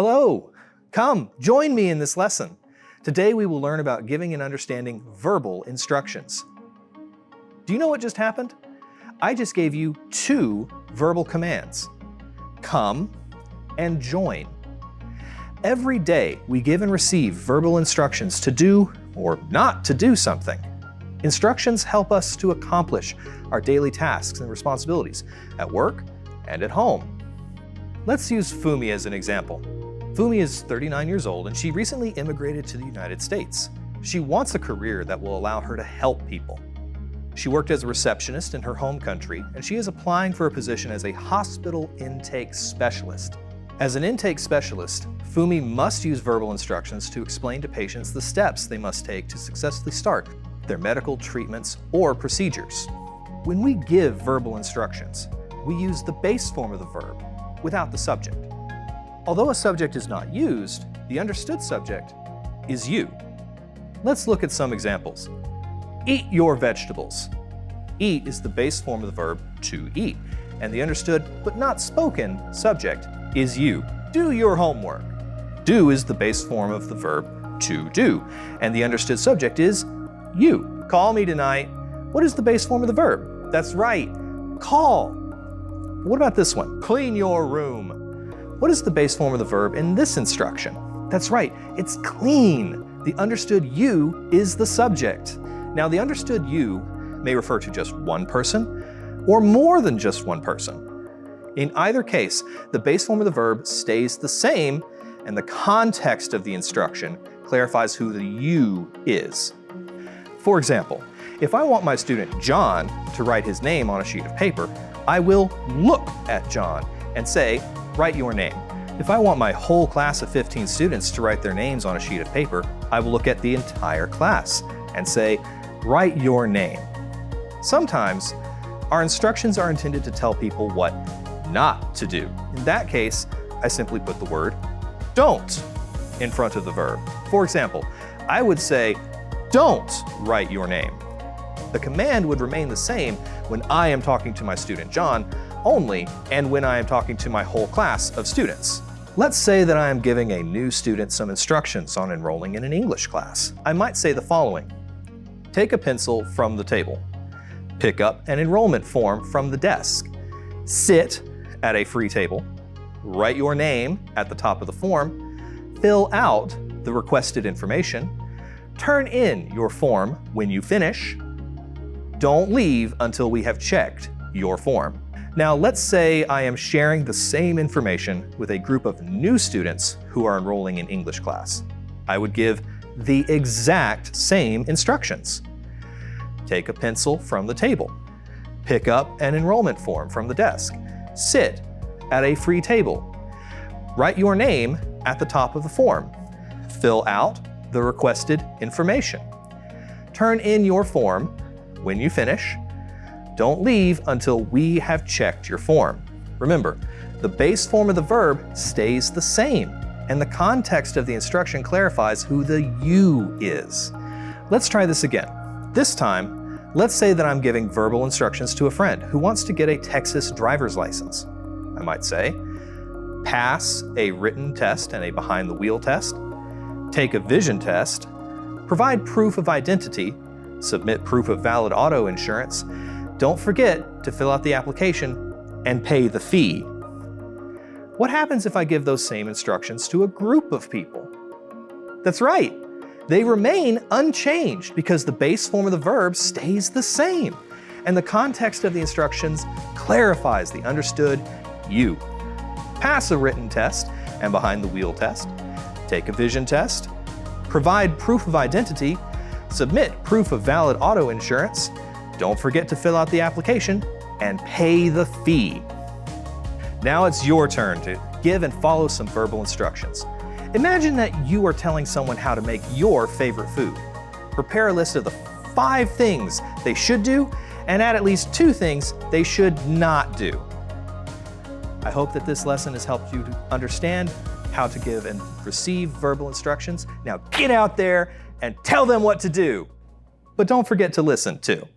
Hello! Come, join me in this lesson. Today we will learn about giving and understanding verbal instructions. Do you know what just happened? I just gave you two verbal commands. Come and join. Every day we give and receive verbal instructions to do or not to do something. Instructions help us to accomplish our daily tasks and responsibilities at work and at home. Let's use Fumi as an example. Fumi is 39 years old and she recently immigrated to the United States. She wants a career that will allow her to help people. She worked as a receptionist in her home country and she is applying for a position as a hospital intake specialist. As an intake specialist, Fumi must use verbal instructions to explain to patients the steps they must take to successfully start their medical treatments or procedures. When we give verbal instructions, we use the base form of the verb without the subject. Although a subject is not used, the understood subject is you. Let's look at some examples. Eat your vegetables. Eat is the base form of the verb to eat, and the understood but not spoken subject is you. Do your homework. Do is the base form of the verb to do, and the understood subject is you. Call me tonight. What is the base form of the verb? That's right, call. What about this one? Clean your room. What is the base form of the verb in this instruction? That's right, it's clean. The understood you is the subject. Now, the understood you may refer to just one person or more than just one person. In either case, the base form of the verb stays the same and the context of the instruction clarifies who the you is. For example, if I want my student John to write his name on a sheet of paper, I will look at John and say, write your name. If I want my whole class of 15 students to write their names on a sheet of paper, I will look at the entire class and say, write your name. Sometimes, our instructions are intended to tell people what not to do. In that case, I simply put the word don't in front of the verb. For example, I would say, don't write your name. The command would remain the same when I am talking to my student John only, and when I am talking to my whole class of students. Let's say that I am giving a new student some instructions on enrolling in an English class. I might say the following. Take a pencil from the table. Pick up an enrollment form from the desk. Sit at a free table. Write your name at the top of the form. Fill out the requested information. Turn in your form when you finish. Don't leave until we have checked your form. Now, let's say I am sharing the same information with a group of new students who are enrolling in English class. I would give the exact same instructions. Take a pencil from the table. Pick up an enrollment form from the desk. Sit at a free table. Write your name at the top of the form. Fill out the requested information. Turn in your form when you finish. Don't leave until we have checked your form. Remember, the base form of the verb stays the same, and the context of the instruction clarifies who the you is. Let's try this again. This time, let's say that I'm giving verbal instructions to a friend who wants to get a Texas driver's license. I might say, pass a written test and a behind-the-wheel test, take a vision test, provide proof of identity, submit proof of valid auto insurance, don't forget to fill out the application and pay the fee. What happens if I give those same instructions to a group of people? That's right, they remain unchanged because the base form of the verb stays the same, and the context of the instructions clarifies the understood you. Pass a written test and behind-the-wheel test, take a vision test, provide proof of identity, submit proof of valid auto insurance, don't forget to fill out the application, and pay the fee. Now it's your turn to give and follow some verbal instructions. Imagine that you are telling someone how to make your favorite food. Prepare a list of the 5 things they should do, and add at least 2 things they should not do. I hope that this lesson has helped you to understand how to give and receive verbal instructions. Now get out there and tell them what to do. But don't forget to listen too.